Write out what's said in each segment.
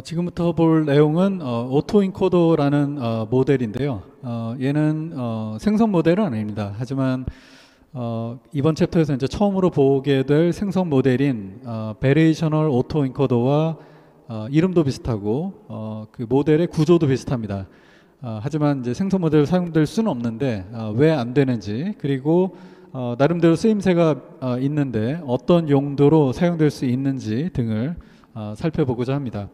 지금부터 볼 내용은 오토인코더라는 모델인데요. 얘는 생성 모델은 아닙니다. 하지만 이번 챕터에서 이제 처음으로 보게 될 생성 모델인 베리에이셔널 오토인코더와 이름도 비슷하고 그 모델의 구조도 비슷합니다. 하지만 이제 생성 모델 사용될 수는 없는데 왜 안 되는지, 그리고 나름대로 쓰임새가 있는데 어떤 용도로 사용될 수 있는지 등을 살펴보고자 합니다.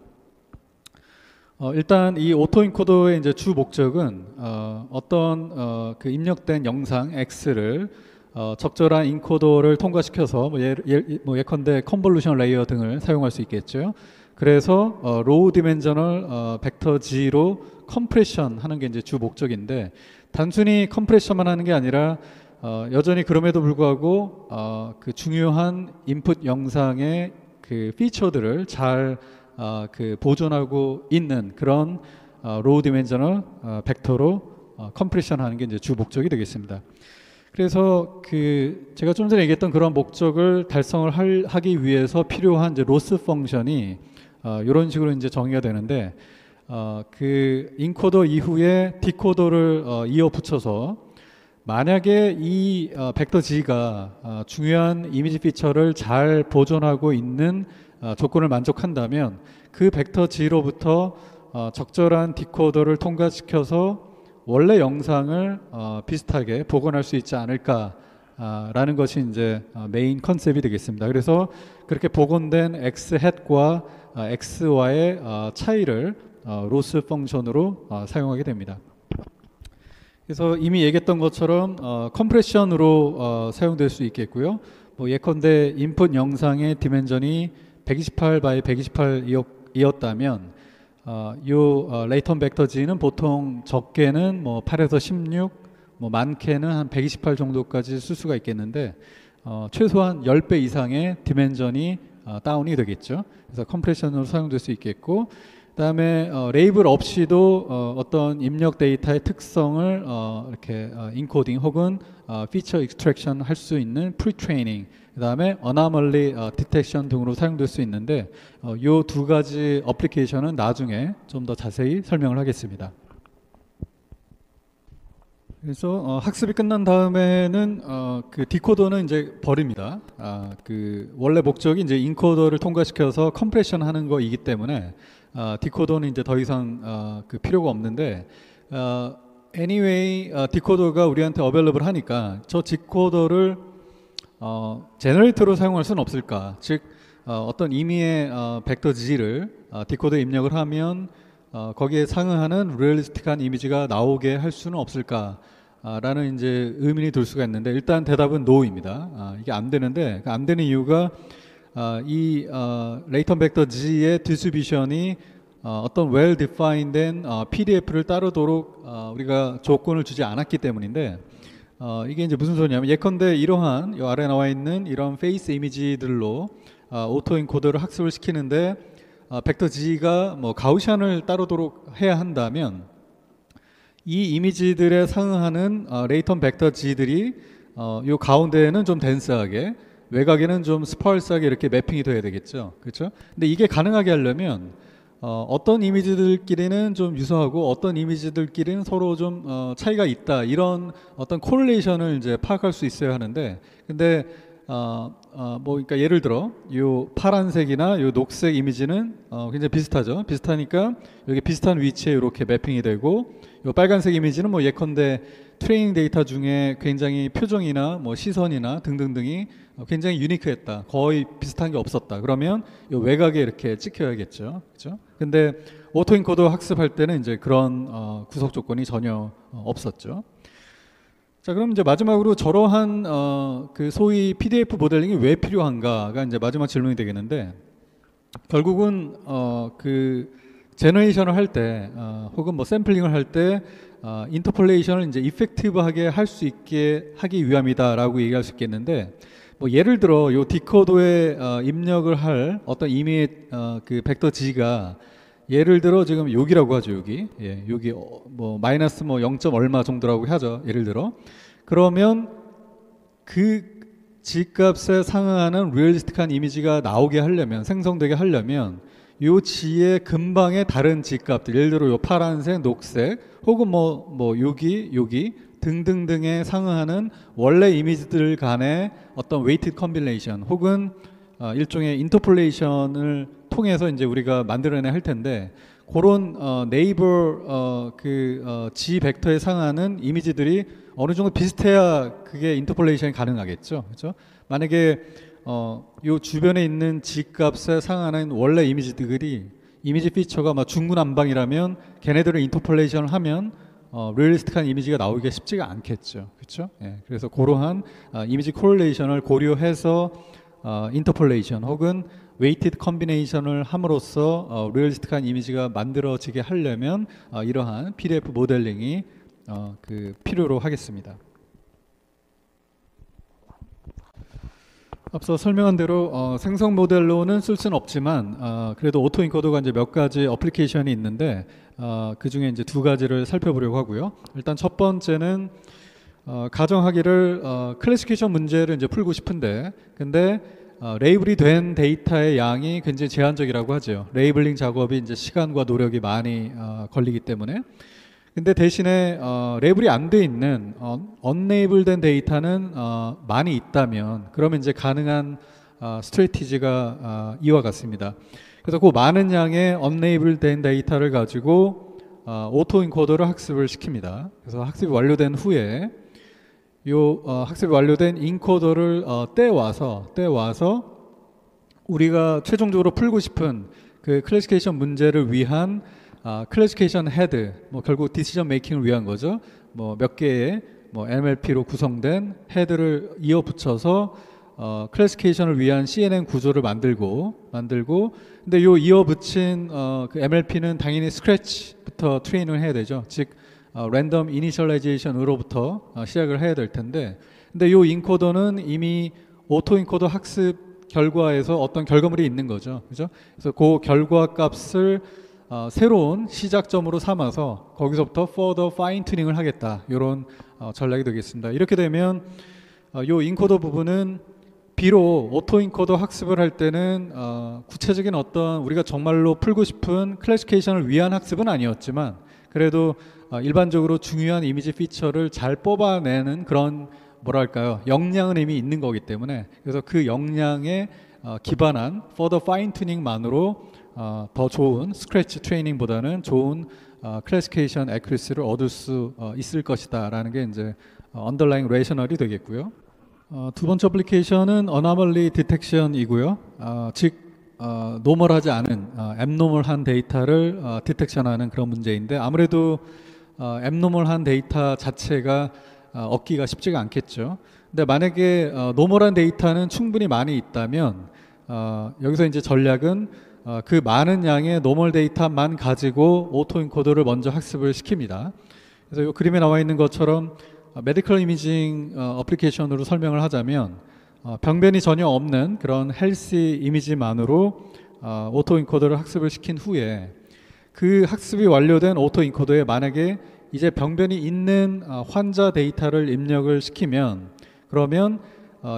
일단 이 오토인코더의 이제 주 목적은 어떤 그 입력된 영상 X를 적절한 인코더를 통과시켜서 예컨대 컨볼루션 레이어 등을 사용할 수 있겠죠. 그래서 로우 디멘셔널 벡터 G로 컴프레션 하는 게 이제 주 목적인데, 단순히 컴프레션만 하는 게 아니라 여전히 그럼에도 불구하고 그 중요한 인풋 영상의 그 피처들을 잘 그 보존하고 있는 그런 로우 디멘셔널 벡터로 컴프레션 하는 게 이제 주 목적이 되겠습니다. 그래서 그 제가 좀 전에 얘기했던 그런 목적을 달성을 하기 위해서 필요한 이제 로스 펑션이 이런 식으로 이제 정의가 되는데, 그 인코더 이후에 디코더를 이어 붙여서 만약에 이 벡터 G가 중요한 이미지 피처를 잘 보존하고 있는 조건을 만족한다면 그 벡터 G로부터 적절한 디코더를 통과시켜서 원래 영상을 비슷하게 복원할 수 있지 않을까라는 것이 이제 메인 컨셉이 되겠습니다. 그래서 그렇게 복원된 X 햇과 X와의 차이를 로스 펑션으로 사용하게 됩니다. 그래서 이미 얘기했던 것처럼 컴프레션으로 사용될 수 있겠고요. 예컨대 인풋 영상의 디멘전이 128 by 128이었다면 요 레이턴 벡터 G는 보통 적게는 8에서 16, 많게는 한 128 정도까지 쓸 수가 있겠는데 최소한 10배 이상의 디멘전이 다운이 되겠죠. 그래서 컴프레션으로 사용될 수 있겠고, 그다음에 레이블 없이도 어떤 입력 데이터의 특성을 이렇게 인코딩 혹은 피처 익스트랙션 할 수 있는 프리트레이닝, 그다음에 어나멀리 디텍션 등으로 사용될 수 있는데 이 두 가지 어플리케이션은 나중에 좀 더 자세히 설명을 하겠습니다. 그래서 학습이 끝난 다음에는 그 디코더는 이제 버립니다. 그 원래 목적이 이제 인코더를 통과시켜서 컴프레션 하는 거이기 때문에 디코더는 이제 더 이상 그 필요가 없는데, anyway 디코더가 우리한테 어벨러블 하니까 저 디코더를 제너레이터로 사용할 수는 없을까? 즉 어떤 임의의 벡터 G를 디코더에 입력을 하면 거기에 상응하는 리얼리스틱한 이미지가 나오게 할 수는 없을까? 라는 이제 의문이 들 수가 있는데, 일단 대답은 no입니다. 이게 안 되는데, 안 되는 이유가 이 레이턴 벡터 G의 디스트리뷰션이 어떤 well defined된 PDF를 따르도록 우리가 조건을 주지 않았기 때문인데, 이게 이제 무슨 소리냐면, 예컨대 이러한 이 아래 나와 있는 이런 페이스 이미지들로 오토 인코더를 학습을 시키는데 벡터 G가 가우시안을 따르도록 해야 한다면 이 이미지들에 상응하는 레이턴 벡터 G들이 요 가운데에는 좀 덴스하게, 외곽에는 좀 스펄스하게 이렇게 매핑이 돼야 되겠죠. 그렇죠? 근데 이게 가능하게 하려면 어떤 이미지들끼리는 좀 유사하고 어떤 이미지들끼리는 서로 좀 차이가 있다, 이런 어떤 코릴레이션을 이제 파악할 수 있어야 하는데, 근데 그러니까 예를 들어 요 파란색이나 요 녹색 이미지는 굉장히 비슷하죠. 비슷하니까 여기 비슷한 위치에 이렇게 매핑이 되고, 요 빨간색 이미지는 예컨대 트레이닝 데이터 중에 굉장히 표정이나 시선이나 등등등이 굉장히 유니크했다, 거의 비슷한 게 없었다, 그러면 요 외곽에 이렇게 찍혀야겠죠. 그렇죠? 근데 오토인코더 학습할 때는 이제 그런 구석 조건이 전혀 없었죠. 자, 그럼 이제 마지막으로 저러한 그 소위 PDF 모델링이 왜 필요한가가 이제 마지막 질문이 되겠는데, 결국은 그 제너레이션을 할 때 혹은 샘플링을 할 때 인터폴레이션을 이제 이펙티브하게 할 수 있게 하기 위함이다라고 얘기할 수 있겠는데, 예를 들어 요 디코더에 입력을 할 어떤 임의의 그 벡터 G가 예를 들어 지금 여기라고 하죠. 여기 여기 마이너스 0. 얼마 정도라고 하죠. 예를 들어 그러면 그 G값에 상응하는 리얼리스틱한 이미지가 나오게 하려면, 생성되게 하려면 요 지의 근방의 다른 지값들, 예를 들어 요 파란색, 녹색, 혹은 뭐 여기 등등등에 상응하는 원래 이미지들 간의 어떤 웨이티드 컴빌레이션 혹은 일종의 인터폴레이션을 통해서 이제 우리가 만들어내야 할 텐데, 그런 네이버 G 벡터에 상하는 이미지들이 어느 정도 비슷해야 그게 인터폴레이션이 가능하겠죠. 그렇죠? 만약에 요 주변에 있는 G 값에 상하는 원래 이미지들이 이미지 피처가 막 중구난방이라면 걔네들을 인터폴레이션을 하면 리얼리스틱한 이미지가 나오기가 쉽지가 않겠죠. 그렇죠? 예, 그래서 그러한 이미지 코릴레이션을 고려해서 인터폴레이션 혹은 웨이티드 컨비네이션을 함으로써 리얼리스틱한 이미지가 만들어지게 하려면 이러한 PDF 모델링이 필요로 하겠습니다. 앞서 설명한 대로 생성 모델로는 쓸 수는 없지만 그래도 오토 인코더가 이제 몇 가지 어플리케이션이 있는데 그 중에 이제 두 가지를 살펴보려고 하고요. 일단 첫 번째는 가정하기를 클래시피케이션 문제를 이제 풀고 싶은데, 근데 레이블이 된 데이터의 양이 굉장히 제한적이라고 하죠. 레이블링 작업이 이제 시간과 노력이 많이 걸리기 때문에. 근데 대신에 레이블이 안 돼 있는 언레이블된 데이터는 많이 있다면, 그러면 이제 가능한 스트래티지가 이와 같습니다. 그래서 그 많은 양의 언레이블된 데이터를 가지고 오토 인코더를 학습을 시킵니다. 그래서 학습이 완료된 후에 요 학습이 완료된 인코더를 떼와서 우리가 최종적으로 풀고 싶은 그 클래시피케이션 문제를 위한 클래시피케이션 헤드, 뭐 결국 디시전 메이킹을 위한 거죠. 뭐 몇 개의 MLP로 구성된 헤드를 이어 붙여서 클래시피케이션을 위한 CNN 구조를 만들고, 근데 요 이어 붙인 그 MLP는 당연히 스크래치부터 트레이닝을 해야 되죠. 즉 랜덤 이니셜라이제이션으로부터 시작을 해야 될 텐데, 근데 요 인코더는 이미 오토 인코더 학습 결과에서 어떤 결과물이 있는 거죠. 그죠? 그래서 그 결과 값을 새로운 시작점으로 삼아서 거기서부터 further fine tuning 을 하겠다, 이런 전략이 되겠습니다. 이렇게 되면 요 인코더 부분은 비록 오토 인코더 학습을 할 때는 구체적인 어떤 우리가 정말로 풀고 싶은 클래시피케이션을 위한 학습은 아니었지만, 그래도 일반적으로 중요한 이미지 피처를 잘 뽑아내는 그런 뭐랄까요, 역량은 이미 있는 거기 때문에, 그래서 그 역량에 기반한 further fine tuning만으로 더 좋은 스크래치 트레이닝보다는 좋은 클래시피케이션 애큐리시를 얻을 수 있을 것이다 라는 게 이제 언더라잉 레이셔널이 되겠고요. 두 번째 어플리케이션은 어나멀리 디텍션이고요. 즉 노멀하지 않은 앱노멀한 데이터를 디텍션하는 그런 문제인데, 아무래도 앱노멀한 데이터 자체가 얻기가 쉽지가 않겠죠. 근데 만약에 노멀한 데이터는 충분히 많이 있다면 여기서 이제 전략은 그 많은 양의 노멀 데이터만 가지고 오토 인코더를 먼저 학습을 시킵니다. 그래서 이 그림에 나와 있는 것처럼 메디컬 이미징 어플리케이션으로 설명을 하자면 병변이 전혀 없는 그런 헬시 이미지만으로 오토 인코더를 학습을 시킨 후에 그 학습이 완료된 오토 인코더에 만약에 이제 병변이 있는 환자 데이터를 입력을 시키면, 그러면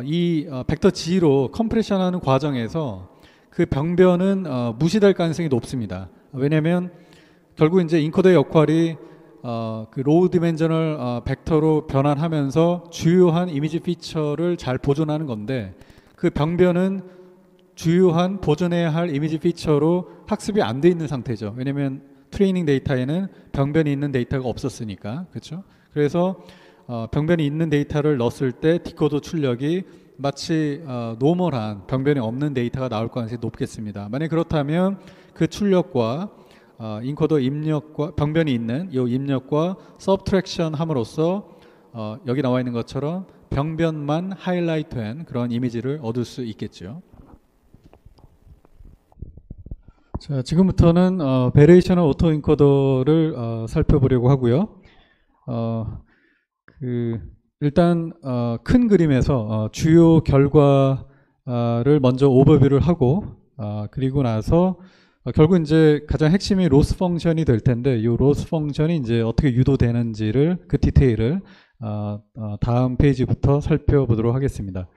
이 벡터 G로 컴프레션하는 과정에서 그 병변은 무시될 가능성이 높습니다. 왜냐하면 결국 이제 인코더의 역할이 그 로우 디멘셔널 벡터로 변환하면서 주요한 이미지 피처를 잘 보존하는 건데, 그 병변은 주요한 보존해야 할 이미지 피처로 학습이 안 돼 있는 상태죠. 왜냐하면 트레이닝 데이터에는 병변이 있는 데이터가 없었으니까. 그렇죠? 그래서 병변이 있는 데이터를 넣었을 때 디코더 출력이 마치 노멀한 병변이 없는 데이터가 나올 가능성이 높겠습니다. 만약 그렇다면 그 출력과 인코더 입력과 병변이 있는 이 입력과 서브트랙션 함으로써 여기 나와 있는 것처럼 병변만 하이라이트한 그런 이미지를 얻을 수 있겠죠. 자, 지금부터는 베리에이셔널 오토 인코더를 살펴보려고 하고요. 일단 큰 그림에서 주요 결과를 먼저 오버뷰를 하고 그리고 나서 결국 이제 가장 핵심이 로스 펑션이 될 텐데, 이 로스 펑션이 이제 어떻게 유도되는지를 그 디테일을 다음 페이지부터 살펴보도록 하겠습니다.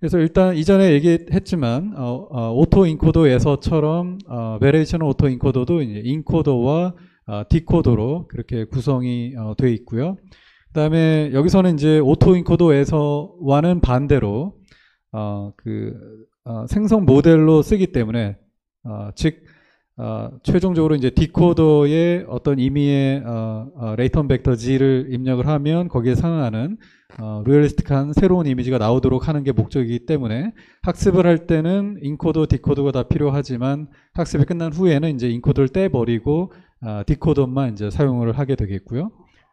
그래서 일단 이전에 얘기했지만 오토 인코더에서처럼 베레이션 오토 인코더도 이제 인코더와 디코더로 그렇게 구성이 되어 있고요. 그다음에 여기서는 이제 오토 인코더에서와는 반대로 생성 모델로 쓰기 때문에 즉 최종적으로 이제 디코더의 어떤 임의의 레이턴 벡터 G를 입력을 하면 거기에 상응하는 리얼리스틱한 새로운 이미지가 나오도록 하는 게 목적이기 때문에 학습을 할 때는 인코더, 디코더가 다 필요하지만 학습이 끝난 후에는 이제 인코더를 떼버리고 디코더만 이제 사용을 하게 되겠고요.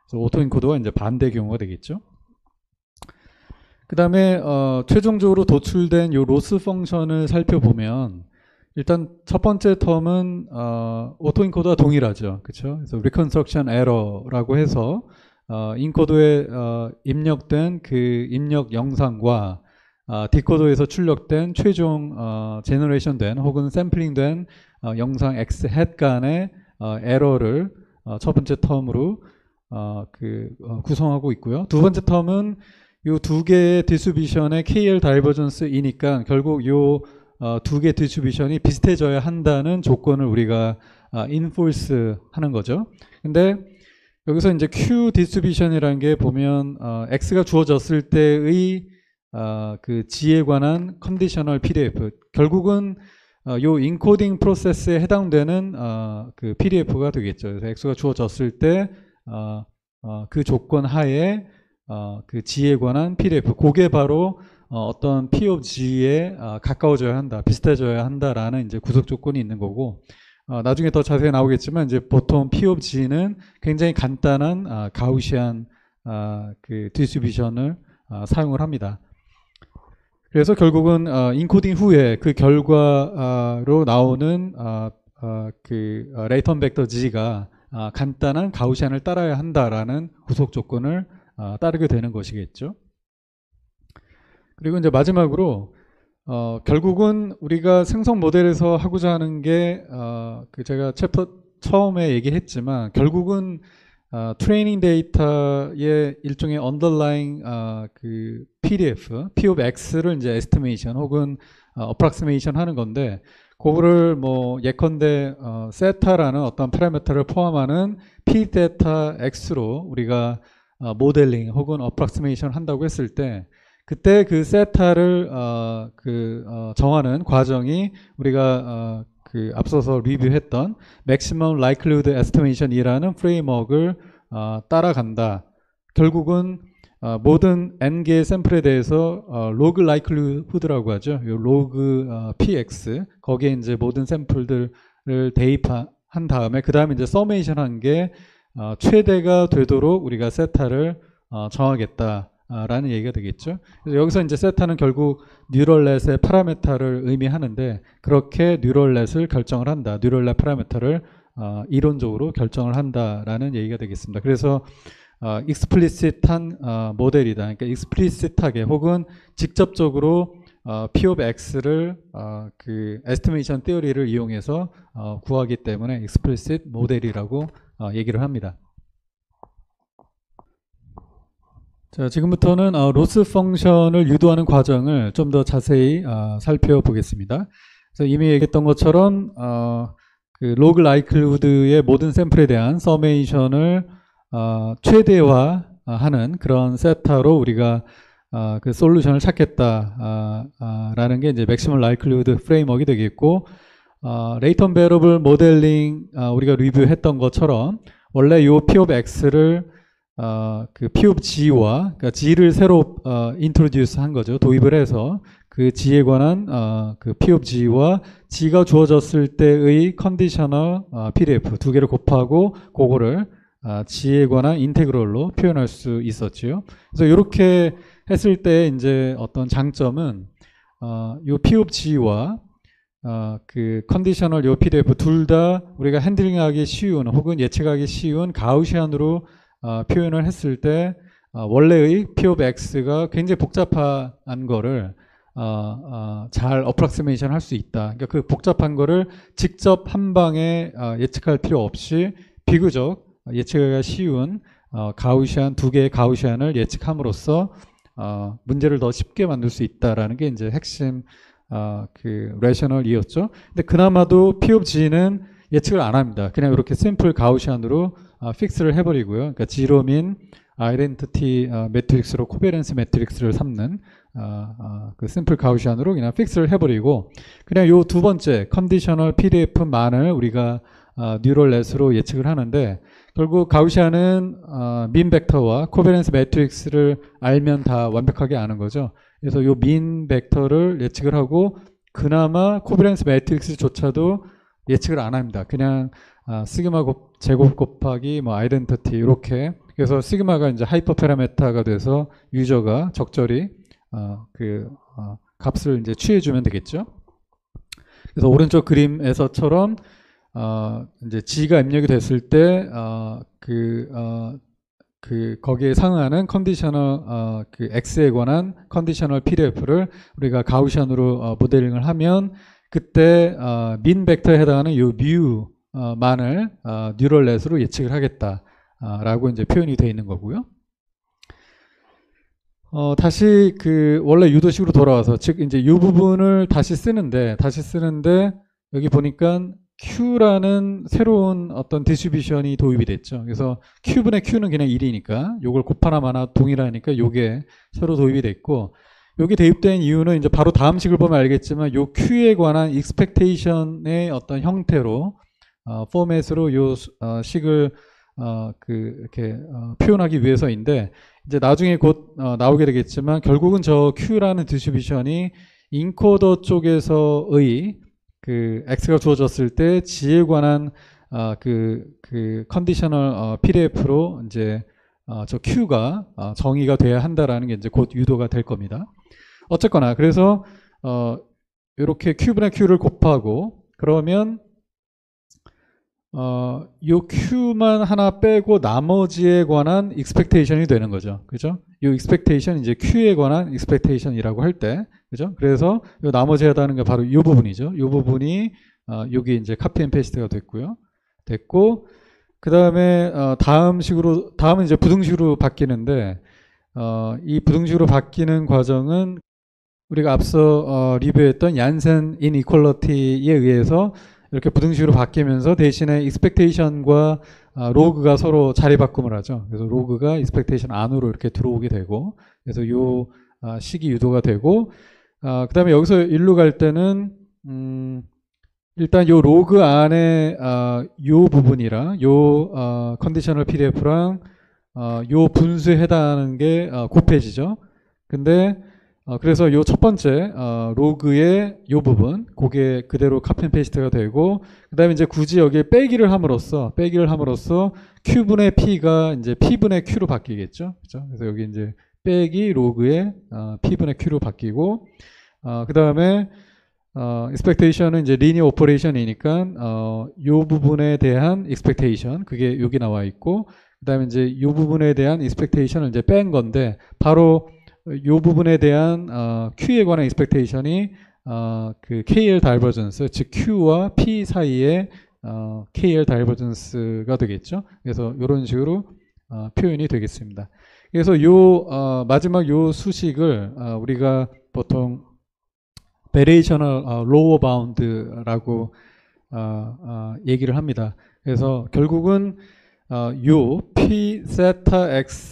그래서 오토 인코더가 이제 반대 경우가 되겠죠. 그 다음에 최종적으로 도출된 요 로스 펑션을 살펴보면 일단 첫 번째 텀은 오토 인코더와 동일하죠. 그렇죠? 그래서 reconstruction error라고 해서 인코더에 입력된 그 입력 영상과 디코더에서 출력된 최종 제너레이션된 혹은 샘플링된 영상 X 헷 간의 에러를 첫 번째 텀으로 구성하고 있고요. 두 번째 텀은 이 두 개의 디스트리뷰션의 KL 다이버전스이니까 결국 이 두 개의 디스트리뷰션이 비슷해져야 한다는 조건을 우리가 인포스 하는 거죠. 근데 여기서 이제 Q 디스트리뷰션이라는 게 보면 X가 주어졌을 때의 그 G에 관한 컨디셔널 PDF 결국은 요 인코딩 프로세스에 해당되는 그 PDF가 되겠죠. 그래서 X가 주어졌을 때 그 조건 하에 그 G에 관한 PDF 그게 바로 어떤 P of G에 가까워져야 한다, 비슷해져야 한다라는 이제 구속 조건이 있는 거고 나중에 더 자세히 나오겠지만 이제 보통 P of G는 굉장히 간단한 가우시안 그 디스트리뷰션을 사용을 합니다. 그래서 결국은 인코딩 후에 그 결과로 나오는 그 레이턴 벡터 G가 간단한 가우시안을 따라야 한다라는 구속 조건을 따르게 되는 것이겠죠. 그리고 이제 마지막으로 결국은 우리가 생성 모델에서 하고자 하는 게 그 제가 챕터 처음에 얘기했지만 결국은 트레이닝 데이터의 일종의 언더라잉 그 PDF, P of X를 이제 에스티메이션 혹은 어프락시메이션 하는 건데 그거를 뭐 예컨대 세타라는 어떤 파라미터를 포함하는 P 데이터 X로 우리가 모델링 혹은 어프락시메이션 한다고 했을 때 그때 그 세타를 정하는 과정이 우리가 그 앞서서 리뷰했던 Maximum Likelihood Estimation이라는 프레임워크를 따라간다. 결국은 모든 n개의 샘플에 대해서 log likelihood라고 하죠. 요 log px 거기에 이제 모든 샘플들을 대입한 다음에 그 다음에 이제 서메이션 한 게 최대가 되도록 우리가 세타를 정하겠다라는 얘기가 되겠죠. 그래서 여기서 이제 세타는 결국 뉴럴넷의 파라미터를 의미하는데 그렇게 뉴럴넷을 결정을 한다. 뉴럴넷 파라미터를 이론적으로 결정을 한다라는 얘기가 되겠습니다. 그래서 explicit한 모델이다. 그러니까 explicit하게 혹은 직접적으로 P of X를 그 estimation theory를 이용해서 구하기 때문에 explicit 모델이라고 얘기를 합니다. 자, 지금부터는 로스 펑션을 유도하는 과정을 좀 더 자세히 살펴보겠습니다. 그래서 이미 얘기했던 것처럼 그 log likelihood의 모든 샘플에 대한 서메이션을 최대화하는 그런 세타로 우리가 그 솔루션을 찾겠다라는 게 이제 맥시멀 라이클리후드 프레임워크가 되겠고 레이턴 베러블 모델링 우리가 리뷰했던 것처럼 원래 요 P of X를 그 P of G와 그러니까 G를 새로 인트로듀스 한 거죠. 도입을 해서 그 G에 관한 그 P of G와 G가 주어졌을 때의 컨디셔널 PDF 두 개를 곱하고 그거를 G에 관한 인테그럴로 표현할 수 있었지요. 그래서 이렇게 했을 때 이제 어떤 장점은 요 P of G와 그 컨디셔널 요 PDF 둘 다 우리가 핸들링하기 쉬운 혹은 예측하기 쉬운 가우시안으로 표현을 했을 때 원래의 P of X가 굉장히 복잡한 거를 잘 어프락시메이션 할 수 있다. 그러니까 그 복잡한 거를 직접 한 방에 예측할 필요 없이 비교적 예측하기가 쉬운 가우시안 두 개의 가우시안을 예측함으로써 문제를 더 쉽게 만들 수 있다라는 게 이제 핵심 그 레셔널이었죠. 근데 그나마도 P of G는 예측을 안 합니다. 그냥 이렇게 심플 가우시안으로 픽스를 해버리고요. 그러니까 지로민 아이덴티티 매트릭스로 코베런스 매트릭스를 삼는 그 심플 가우시안으로 그냥 픽스를 해버리고 그냥 요 두 번째 컨디셔널 PDF만을 우리가 뉴럴 넷으로 예측을 하는데 결국 가우시안은 민 벡터와 코베런스 매트릭스를 알면 다 완벽하게 아는 거죠. 그래서 요 민 벡터를 예측을 하고 그나마 코베런스 매트릭스조차도 예측을 안 합니다. 그냥 시그마 제곱 곱하기 뭐 아이덴티티 이렇게 그래서 시그마가 이제 하이퍼 파라메타가 돼서 유저가 적절히 값을 이제 취해주면 되겠죠. 그래서 오른쪽 그림에서처럼 이제 G가 입력이 됐을 때 거기에 상응하는 컨디셔널 X에 관한 컨디셔널 PDF를 우리가 가우시안으로 모델링을 하면 그때 민 벡터에 해당하는 요 뮤만을 뉴럴 넷으로 예측을 하겠다라고 이제 표현이 되어 있는 거고요. 다시 원래 유도식으로 돌아와서 즉 이제 이 부분을 다시 쓰는데 여기 보니까 Q라는 새로운 어떤 디스트리뷰션이 도입이 됐죠. 그래서 Q분의 Q는 그냥 1이니까 요걸 곱하나 마나 동일하니까 요게 새로 도입이 됐고 여기 대입된 이유는 이제 바로 다음 식을 보면 알겠지만 요 Q에 관한 expectation의 어떤 형태로 포맷으로 요 식을 이렇게 표현하기 위해서인데 이제 나중에 곧 나오게 되겠지만 결국은 저 Q라는 디스트리뷰션이 인코더 쪽에서의 X가 주어졌을 때 G에 관한 컨디셔널 PDF로 이제 저 Q가 정의가 돼야 한다라는 게 이제 곧 유도가 될 겁니다. 어쨌거나 그래서 이렇게 Q분의 Q를 곱하고 그러면 요 Q만 하나 빼고 나머지에 관한 expectation이 되는 거죠. 그죠? 요 expectation 이제 Q에 관한 expectation이라고 할 때, 그죠? 그래서 요 나머지에 해당하는 게 바로 요 부분이죠. 요 부분이 여기 이제 카피 앤 페이스트가 됐고, 그 다음에 다음은 이제 부등식으로 바뀌는데, 이 부등식으로 바뀌는 과정은 우리가 앞서 리뷰했던 얀센 이니퀄리티에 의해서 이렇게 부등식으로 바뀌면서 대신에 expectation과 로그가 서로 자리 바꿈을 하죠. 그래서 로그가 expectation 안으로 이렇게 들어오게 되고, 그래서 요 식이 유도가 되고, 그 다음에 여기서 일로 갈 때는 일단 요 로그 안에 요 부분이랑 요 컨디셔널 PDF랑 요 분수에 해당하는 게 곱해지죠. 근데 그래서 요 첫 번째 로그의 요 부분 그게 그대로 카피 앤 페이스트가 되고 그 다음에 이제 굳이 여기에 빼기를 함으로써 Q분의 P가 이제 P분의 Q로 바뀌겠죠. 그렇죠? 그래서 여기 이제 빼기 로그의 P분의 Q로 바뀌고 그 다음에 expectation은 이제 linear operation이니까 요 부분에 대한 expectation 그게 여기 나와 있고 그 다음에 이제 요 부분에 대한 expectation을 이제 뺀 건데 바로 요 부분에 대한 Q에 관한 expectation이 그 KL divergence 즉 Q와 P 사이의 KL divergence가 되겠죠. 그래서 이런 식으로 표현이 되겠습니다. 그래서 요 마지막 요 수식을 우리가 보통 variational lower bound라고 얘기를 합니다. 그래서 결국은 요 P 세타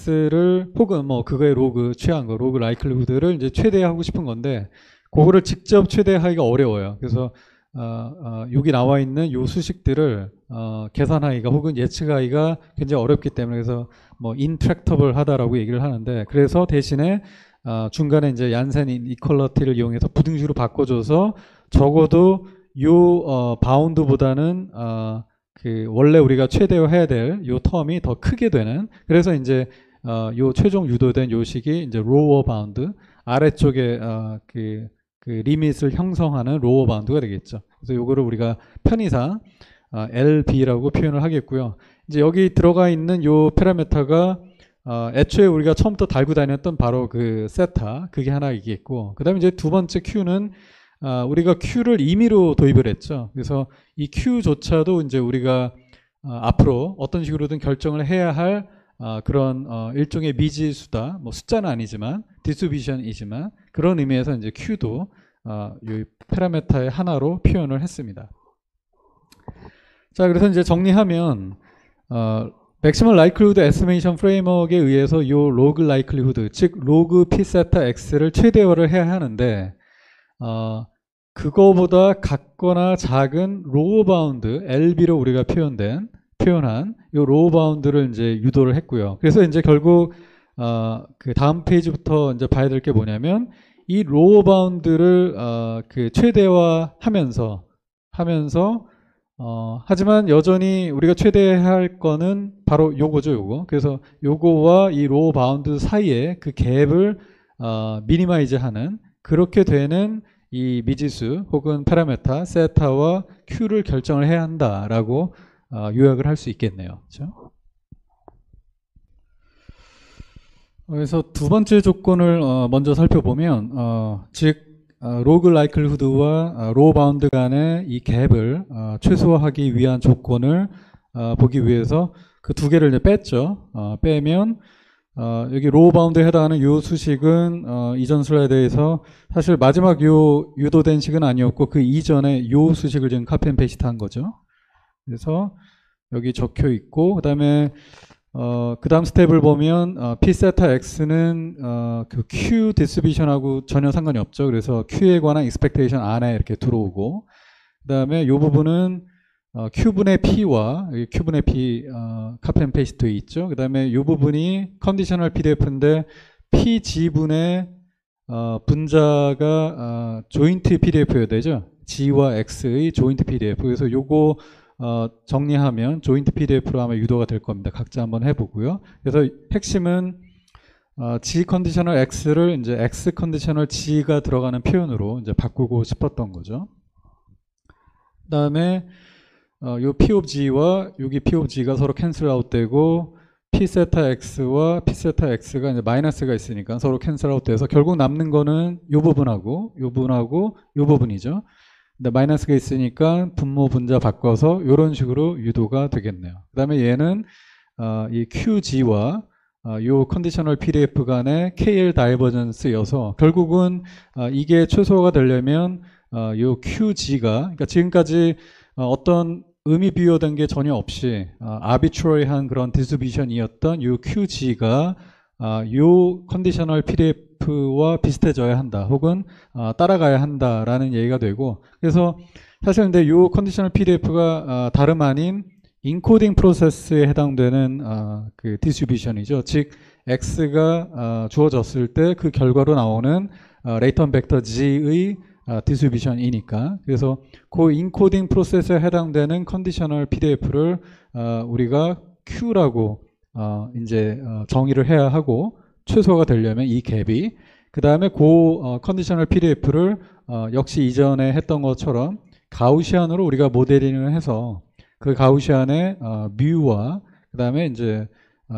X를 혹은 뭐 그거의 로그 취한 거 로그 라이클리후드를 이제 최대하고 싶은 건데 그거를 직접 최대하기가 어려워요. 그래서 여기 나와 있는 요 수식들을 계산하기가 혹은 예측하기가 굉장히 어렵기 때문에 그래서 뭐 intractable 하다라고 얘기를 하는데 그래서 대신에 중간에 이제 얀센 이퀄리티를 이용해서 부등식으로 바꿔줘서 적어도 요 바운드보다는 그 원래 우리가 최대화해야 될 요 텀이 더 크게 되는 그래서 이제 요 최종 유도된 요 식이 이제 로어 바운드 아래쪽에 그 리밋을 형성하는 로어 바운드가 되겠죠. 그래서 요거를 우리가 편의상 LB라고 표현을 하겠고요. 이제 여기 들어가 있는 요 파라미터가 애초에 우리가 처음부터 달고 다녔던 바로 그 세타 그게 하나 있겠고 그 다음에 이제 두 번째 Q는 우리가 Q를 임의로 도입을 했죠. 그래서 이 Q조차도 이제 우리가 앞으로 어떤 식으로든 결정을 해야 할 그런 일종의 미지수다. 뭐 숫자는 아니지만 디스트리뷰션이지만 그런 의미에서 이제 Q도 이 파라미터의 하나로 표현을 했습니다. 자, 그래서 이제 정리하면 맥시멀 라이클리후드 에스티메이션 프레임워크에 의해서 이 로그 라이클리후드, 즉 로그 P 세타 X를 최대화를 해야 하는데 그거보다 같거나 작은 로우 바운드 LB로 우리가 표현한 이 로우 바운드를 이제 유도를 했고요. 그래서 이제 결국 그 다음 페이지부터 이제 봐야 될 게 뭐냐면 이 로우 바운드를 그 최대화하면서 하지만 여전히 우리가 최대할 거는 바로 요거죠, 요거. 그래서 요거와 이 로우 바운드 사이에 그 갭을 미니마이즈 하는 그렇게 되는 이 미지수 혹은 파라미터 세타와 Q를 결정을 해야 한다라고 요약을 할 수 있겠네요. 그렇죠? 그래서 두 번째 조건을 먼저 살펴보면 즉 로그 라이클리후드와 로우 바운드 간의 이 갭을 최소화하기 위한 조건을 보기 위해서 그 두 개를 이제 뺐죠. 빼면 여기 로우 바운드에 해당하는 이 수식은 이전 슬라이드에서 사실 마지막 요 유도된 식은 아니었고 그 이전에 이 수식을 지금 카피 앤 페이스트 한 거죠. 그래서 여기 적혀 있고 그다음에 그 다음 스텝을 보면 P 세타 X는 그 Q 디스트리뷰션하고 전혀 상관이 없죠. 그래서 Q에 관한 expectation 안에 이렇게 들어오고 그 다음에 이 부분은 Q분의 P와 Q분의 P 카피 앤 페이스트 있죠. 그 다음에 이 부분이 컨디셔널 PDF인데 PG분의 분자가 조인트 PDF여야 되죠. G와 X의 조인트 PDF. 그래서 요거 정리하면 조인트 PDF로 아마 유도가 될 겁니다. 각자 한번 해보고요. 그래서 핵심은 G 컨디셔널 X를 이제 X 컨디셔널 G가 들어가는 표현으로 이제 바꾸고 싶었던 거죠. 그 다음에 요 P of G와 여기 P of G가 서로 캔슬 아웃되고 P 세타 X와 P 세타 X가 이제 마이너스가 있으니까 서로 캔슬 아웃돼서 결국 남는 거는 요 부분하고 요 부분이죠. 근데 마이너스가 있으니까 분모 분자 바꿔서 이런 식으로 유도가 되겠네요. 그 다음에 얘는 이 QG와 요 컨디셔널 PDF 간의 KL 다이버전스여서 결국은 이게 최소화가 되려면 요 QG가 그러니까 지금까지 어떤 의미 부여된 게 전혀 없이 아비트러리한 그런 디스트리뷰션이었던 요 QG가 요 컨디셔널 PDF와 비슷해져야 한다 혹은 따라가야 한다라는 얘기가 되고 그래서 사실 근데 요 컨디셔널 PDF가 다름 아닌 인코딩 프로세스에 해당되는 그 디스트리뷰션이죠. 즉 X가 주어졌을 때 그 결과로 나오는 레이턴 벡터 G의 디스트리뷰션이니까 그래서 그 인코딩 프로세스에 해당되는 컨디셔널 PDF를 우리가 Q라고 이제 정의를 해야 하고 최소화가 되려면 이 갭이 그 다음에 그 컨디셔널 PDF를 역시 이전에 했던 것처럼 가우시안으로 우리가 모델링을 해서 그 가우시안의 뮤와 그 다음에 이제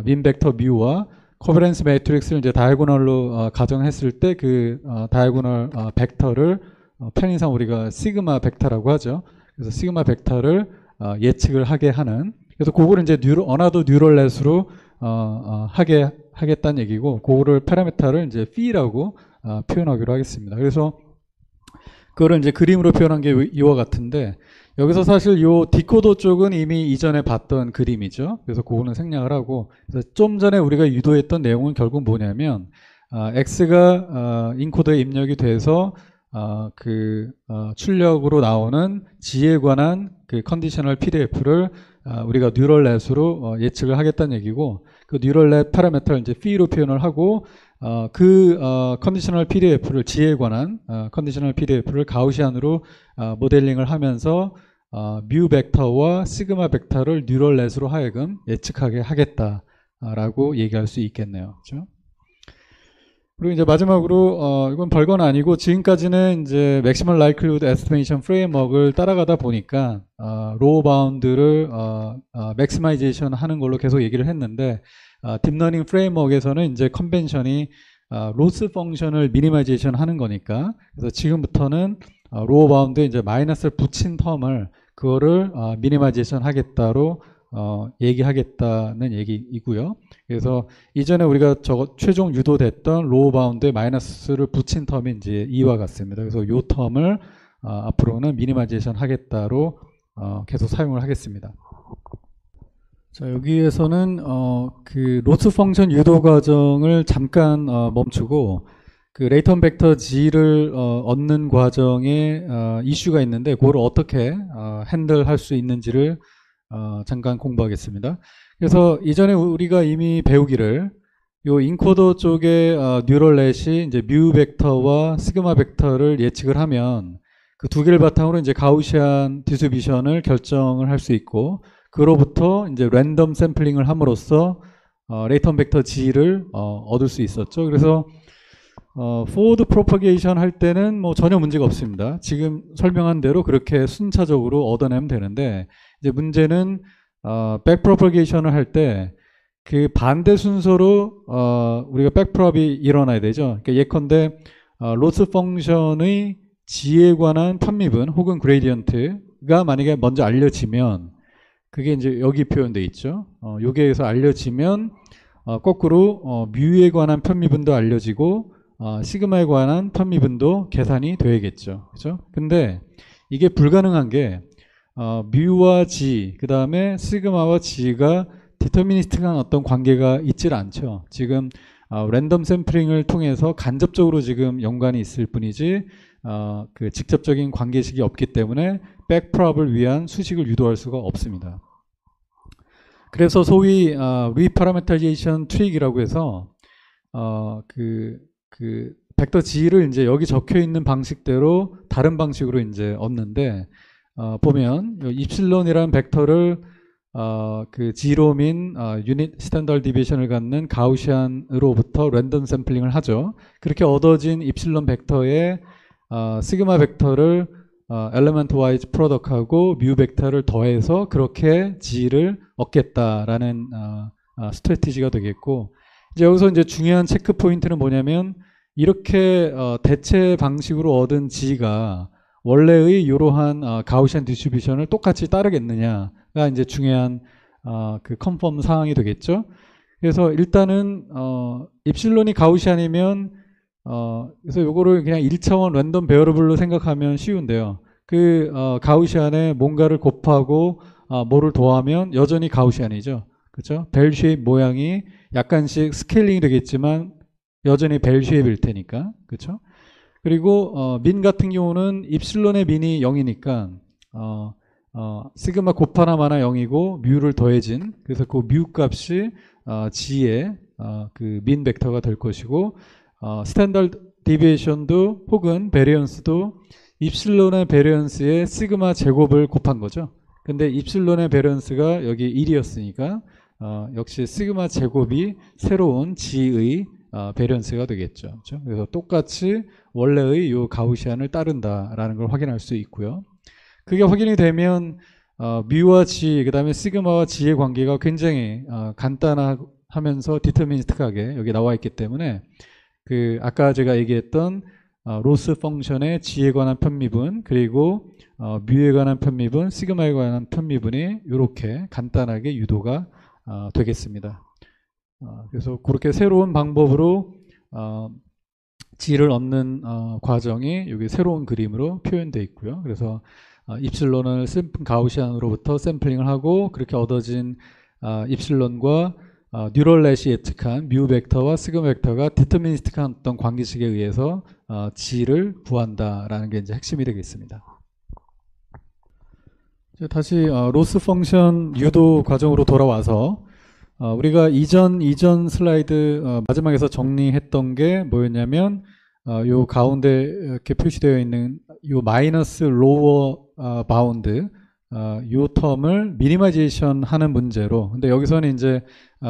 민 벡터 뮤와 코베런스 매트릭스를 이제 다이아고널로 가정했을 때 그 다이아고널 벡터를 편의상 우리가 시그마 벡터라고 하죠. 그래서 시그마 벡터를 예측을 하게 하는 그래서 그거를 이제 어나더 뉴럴넷으로 하겠다는 얘기고 그거를 파라미터를 이제 phi라고 표현하기로 하겠습니다. 그래서 그거를 이제 그림으로 표현한 게 이와 같은데 여기서 사실 요 디코더 쪽은 이미 이전에 봤던 그림이죠. 그래서 그거는 생략을 하고 그래서 좀 전에 우리가 유도했던 내용은 결국 뭐냐면 X가 인코더에 입력이 돼서 출력으로 나오는 G에 관한 그 컨디셔널 PDF를 우리가 뉴럴넷으로 예측을 하겠다는 얘기고 그 뉴럴넷 파라미터를 이제 phi로 표현을 하고 그 컨디셔널 PDF를 G에 관한 컨디셔널 PDF를 가우시안으로 모델링을 하면서 뮤 벡터와 시그마 벡터를 뉴럴넷으로 하여금 예측하게 하겠다라고 얘기할 수 있겠네요. 그렇죠? 그리고 이제 마지막으로 이건 별건 아니고 지금까지는 이제 맥시멀 라이클리후드 에스티메이션 프레임워크를 따라가다 보니까 로우 바운드를 맥시마이제이션 하는 걸로 계속 얘기를 했는데 딥러닝 프레임워크에서는 이제 컨벤션이 로스 펑션을 미니마이제이션 하는 거니까 그래서 지금부터는 로우 바운드에 이제 마이너스를 붙인 텀을 그거를 미니마이제이션 하겠다로 얘기하겠다는 얘기이고요. 그래서 이전에 우리가 최종 유도됐던 로우 바운드에 마이너스를 붙인 텀이 이제 이와 같습니다. 그래서 이 텀을 앞으로는 미니마이제이션 하겠다로 계속 사용을 하겠습니다. 자, 여기에서는 그 로스 펑션 유도 과정을 잠깐 멈추고 그 레이턴 벡터 G를 얻는 과정에 이슈가 있는데 그걸 어떻게 핸들할 수 있는지를 잠깐 공부하겠습니다. 그래서 이전에 우리가 이미 배우기를 요 인코더 쪽에 뉴럴넷이 이제 뮤 벡터와 시그마 벡터를 예측을 하면 그 두 개를 바탕으로 이제 가우시안 디스트리뷰션을 결정을 할 수 있고 그로부터 이제 랜덤 샘플링을 함으로써 레이턴 벡터 G를 얻을 수 있었죠. 그래서 forward propagation 할 때는 뭐 전혀 문제가 없습니다. 지금 설명한 대로 그렇게 순차적으로 얻어내면 되는데 이제 문제는 back propagation을 할 때 그 반대 순서로 우리가 백프롭이 일어나야 되죠. 그러니까 예컨대 로스 펑션의 G에 관한 편미분 혹은 그레디언트가 만약에 먼저 알려지면 그게 이제 여기 표현되어 있죠. 여기에서 알려지면 거꾸로 뮤에 관한 편미분도 알려지고 시그마에 관한 편미분도 계산이 되겠죠. 그죠? 근데 이게 불가능한 게 뮤와 G 그 다음에 시그마와 G가 디터미니스틱한 어떤 관계가 있질 않죠. 지금 랜덤 샘플링을 통해서 간접적으로 지금 연관이 있을 뿐이지 그 직접적인 관계식이 없기 때문에 백프롭을 위한 수식을 유도할 수가 없습니다. 그래서 소위 리파라메타이제이션 트릭이라고 해서 그 벡터 G를 이제 여기 적혀 있는 방식대로 다른 방식으로 이제 얻는데 보면 입실론이라는 벡터를 그 지로민 유닛 스탠더드 디비에이션을 갖는 가우시안으로부터 랜덤 샘플링을 하죠. 그렇게 얻어진 입실론 벡터에 시그마 벡터를 엘리먼트 와이즈 프로덕트하고 뮤 벡터를 더해서 그렇게 G를 얻겠다라는 스트래티지가 되겠고 이제 여기서 이제 중요한 체크 포인트는 뭐냐면 이렇게 대체 방식으로 얻은 G가 원래의 이러한 가우시안 디스트리뷰션을 똑같이 따르겠느냐가 이제 중요한 그 컨펌 사항이 되겠죠. 그래서 일단은 입실론이 가우시안이면 그래서 요거를 그냥 1차원 랜덤 베어러블로 생각하면 쉬운데요. 그 가우시안에 뭔가를 곱하고 뭐를 더하면 여전히 가우시안이죠. 그렇죠? 벨 쉐입 모양이 약간씩 스케일링이 되겠지만 여전히 벨 쉐입일 테니까. 그렇죠? 그리고 민 같은 경우는 입실론의 민이 0이니까 시그마 곱하나 마나 0이고 뮤를 더해진 그래서 그 뮤 값이 G의 그 민 벡터가 될 것이고 스탠더드 디비에이션도 혹은 베리언스도 입실론의 베리언스에 시그마 제곱을 곱한 거죠. 근데 입실론의 베리언스가 여기 1이었으니까 역시 시그마 제곱이 새로운 G의 베리언스가 되겠죠. 그렇죠? 그래서 똑같이 원래의 이 가우시안을 따른다라는 걸 확인할 수 있고요. 그게 확인이 되면 뮤와 G 그 다음에 시그마와 G의 관계가 굉장히 간단하면서 디터미니스틱하게 여기 나와 있기 때문에 그 아까 제가 얘기했던 로스 펑션의 G에 관한 편미분 그리고 뮤에 관한 편미분 시그마에 관한 편미분이 이렇게 간단하게 유도가 되겠습니다. 그래서 그렇게 새로운 방법으로 G를 얻는 과정이 여기 새로운 그림으로 표현되어 있고요. 그래서 입실론을 가우시안으로부터 샘플링을 하고 그렇게 얻어진 입실론과 뉴럴넷이 예측한 뮤 벡터와 시그마 벡터가 디터미니스틱한 어떤 관계식에 의해서 G를 구한다라는 게 이제 핵심이 되겠습니다. 다시 로스 펑션 유도 과정으로 돌아와서 우리가 이전 슬라이드 마지막에서 정리했던 게 뭐였냐면 요 가운데 이렇게 표시되어 있는 요 마이너스 로어 바운드 요 텀을 미니마이제이션 하는 문제로 근데 여기서는 이제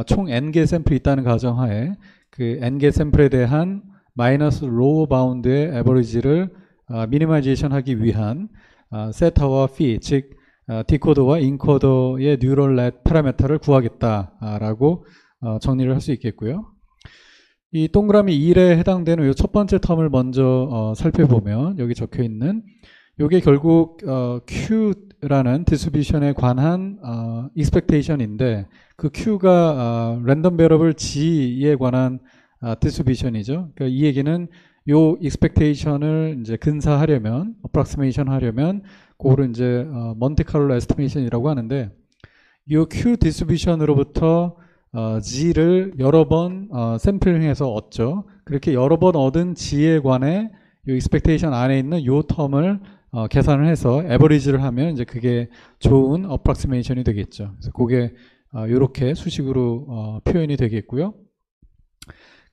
총 n개 샘플이 있다는 가정하에 그 n개 샘플에 대한 마이너스 로어 바운드의 에버리지를 미니마이제이션 하기 위한 세타와 피 즉 디코더와 인코더의 뉴럴넷 파라미터를 구하겠다라고 정리를 할 수 있겠고요. 이 동그라미 1에 해당되는 이 첫 번째 텀을 먼저 살펴보면 여기 적혀 있는 요게 결국 Q라는 디스트리뷰션에 관한 expectation인데 그 Q가 랜덤 베러블 G에 관한 디스트리뷰션이죠. 그러니까 이 얘기는 요 expectation을 이제 근사하려면, approximation 하려면 그거를 이제 몬테카를로 에스티메이션이라고 하는데 요 Q 디스트리뷰션으로부터 G를 여러 번 샘플링해서 얻죠. 그렇게 여러 번 얻은 G에 관해 요 expectation 안에 있는 요 텀을 계산을 해서 에버리지를 하면 이제 그게 좋은 approximation이 되겠죠. 그래서 그게 이렇게 수식으로 표현이 되겠고요.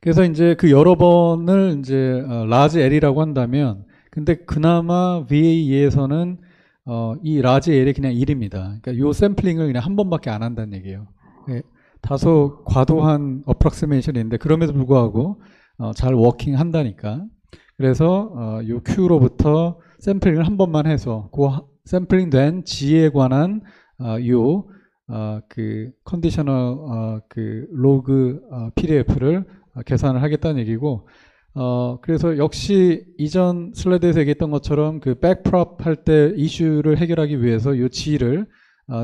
그래서 이제 그 여러 번을 이제 large L이라고 한다면, 근데 그나마 VAE에서는 이 large L이 그냥 1입니다. 그러니까 요 샘플링을 그냥 한 번밖에 안 한다는 얘기예요. 다소 과도한 approximation인데 그럼에도 불구하고 잘 워킹 한다니까. 그래서 요 Q로부터 샘플링을 한 번만 해서 그 샘플링 된 G에 관한 그 컨디셔널 그 로그 PDF를 계산을 하겠다는 얘기고, 그래서 역시 이전 슬라이드에서 얘기했던 것처럼 그 백프롭 할 때 이슈를 해결하기 위해서 요 G를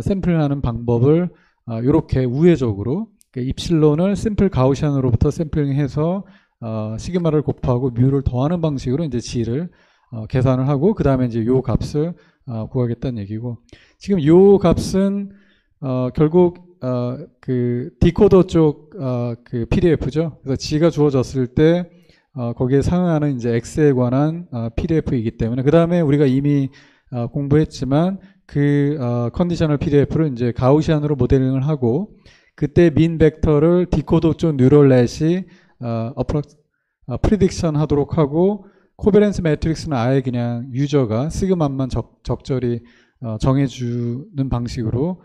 샘플하는 방법을 이렇게 우회적으로 입실론을 심플 가우시안으로부터 샘플링해서 시그마를 곱하고 뮤를 더하는 방식으로 이제 G를 계산을 하고 그 다음에 이제 요 값을 구하겠다는 얘기고, 지금 요 값은 결국 그 디코더 쪽 그 PDF죠. 그래서 G가 주어졌을 때 거기에 상응하는 이제 X에 관한 PDF이기 때문에, 그 다음에 우리가 이미 공부했지만 그 컨디셔널 PDF를 이제 가우시안으로 모델링을 하고 그때 민 벡터를 디코더 쪽 뉴럴넷이 프리딕션 하도록 하고, 코베런스 매트릭스는 아예 그냥 유저가 시그마만 적절히 정해주는 방식으로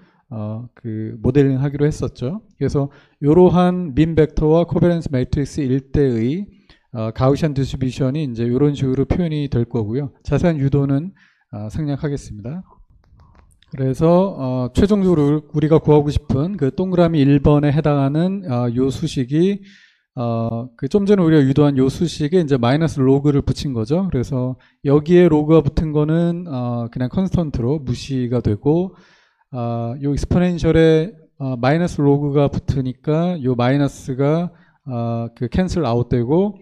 그 모델링 하기로 했었죠. 그래서 이러한 민 벡터와 코베런스 매트릭스 일대의 가우시안 디스트리뷰션이 이제 이런 식으로 표현이 될 거고요. 자세한 유도는 생략하겠습니다. 그래서 최종적으로 우리가 구하고 싶은 그 동그라미 1번에 해당하는 요 수식이 그 좀 전에 우리가 유도한 요 수식에 이제 마이너스 로그를 붙인 거죠. 그래서 여기에 로그가 붙은 거는 그냥 컨스턴트로 무시가 되고, 요 익스포넨셜에 마이너스 로그가 붙으니까 요 마이너스가 그 캔슬 아웃되고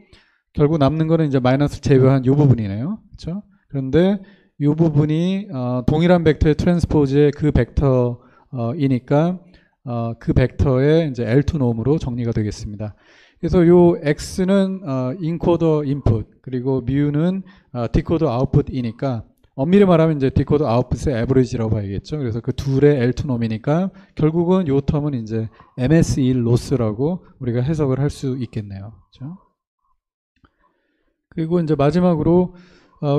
결국 남는 거는 이제 마이너스 제외한 요 부분이네요. 그렇죠? 그런데 이 부분이 동일한 벡터의 트랜스포즈의 그 벡터이니까 그 벡터의 이제 L2 놈으로 정리가 되겠습니다. 그래서 요 X는 인코더 인풋 그리고 뮤는 디코더 아웃풋이니까 엄밀히 말하면 이제 디코더 아웃풋의 에버리지라고 봐야겠죠. 그래서 그 둘의 L2 놈이니까 결국은 요 텀은 이제 MS1 로스라고 우리가 해석을 할 수 있겠네요. 그렇죠? 그리고 이제 마지막으로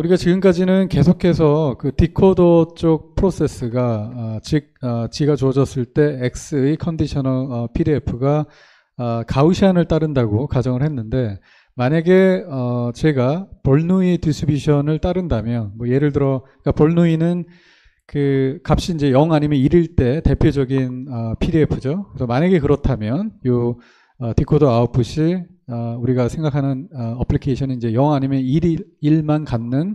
우리가 지금까지는 계속해서 그 디코더 쪽 프로세스가 즉 G가 주어졌을 때 X의 컨디셔널 PDF가 가우시안을 따른다고 가정을 했는데, 만약에 제가 벌누이 디스트리뷰션을 따른다면, 뭐 예를 들어 그러니까 벌누이는 그 값이 이제 0 아니면 1일 때 대표적인 PDF죠. 그래서 만약에 그렇다면 요 디코더 아웃풋이 우리가 생각하는 어플리케이션이 이제 0 아니면 1만 갖는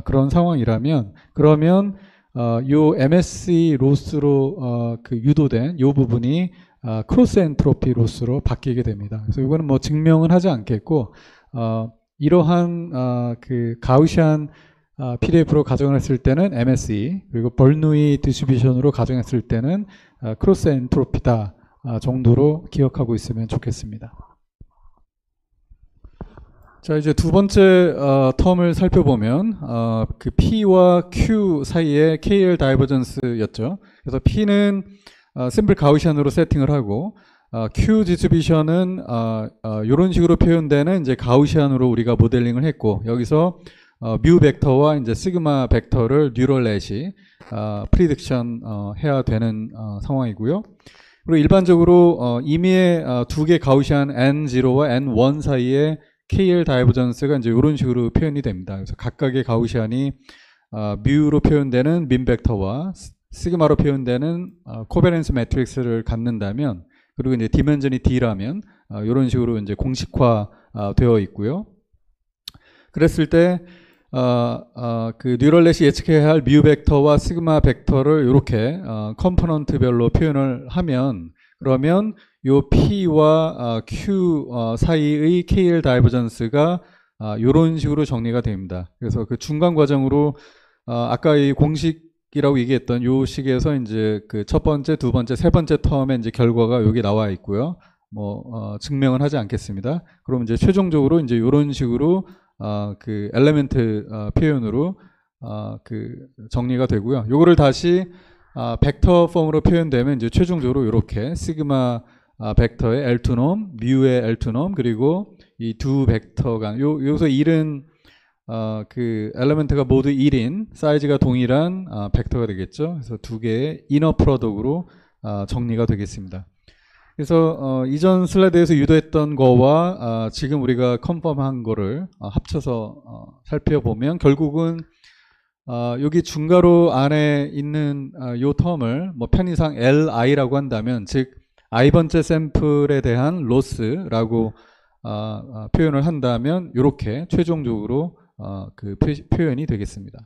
그런 상황이라면, 그러면 요 MSE 로스로 그 유도된 요 부분이 크로스 엔트로피 로스로 바뀌게 됩니다. 그래서 이거는 뭐 증명은 하지 않겠고, 이러한 그 가우시안 PDF로 가정을 했을 때는 MSE, 그리고 벌누이 디스트리뷰션으로 가정했을 때는 크로스 엔트로피다 정도로 기억하고 있으면 좋겠습니다. 자, 이제 두 번째 텀을 살펴보면 그 P와 Q 사이의 KL 다이버전스였죠. 그래서 P는 심플 가우시안으로 세팅을 하고 Q 디스트리뷰션은 이런 식으로 표현되는 이제 가우시안으로 우리가 모델링을 했고, 여기서 뮤 벡터와 이제 시그마 벡터를 뉴럴넷이 프리딕션 해야 되는 상황이고요. 그리고 일반적으로 임의의 두 개 가우시안 N0와 N1 사이에 KL 다이버전스가 이제 이런 식으로 표현이 됩니다. 그래서 각각의 가우시안이 뮤로 표현되는 민 벡터와 시그마로 표현되는 코베런스 매트릭스를 갖는다면, 그리고 이제 디멘전이 D라면 이런 식으로 이제 공식화 되어 있고요. 그랬을 때 그 뉴럴넷이 예측해야 할 뮤 벡터와 시그마 벡터를 이렇게 컴포넌트별로 표현을 하면 그러면 요 P와 Q 사이의 KL 다이버전스가 이런 식으로 정리가 됩니다. 그래서 그 중간 과정으로 아까 이 공식이라고 얘기했던 요 식에서 이제 그 첫 번째, 두 번째, 세 번째 텀의 이제 결과가 여기 나와 있고요. 뭐 증명은 하지 않겠습니다. 그럼 이제 최종적으로 이제 이런 식으로 그 엘리멘트 표현으로 그 정리가 되고요. 요거를 다시 벡터 폼으로 표현되면 이제 최종적으로 이렇게 시그마 벡터의 L2놈, 뮤의 L2놈, 그리고 이 두 벡터가 여기서 1은 그 엘리멘트가 모두 1인 사이즈가 동일한 벡터가 되겠죠. 그래서 두 개의 이너 프로덕트로 정리가 되겠습니다. 그래서 이전 슬라이드에서 유도했던 거와 지금 우리가 컨펌한 거를 합쳐서 살펴보면 결국은 여기 중괄호 안에 있는 요 텀을 뭐 편의상 LI라고 한다면 즉 i번째 샘플에 대한 로스라고 표현을 한다면 이렇게 최종적으로 그 표현이 되겠습니다.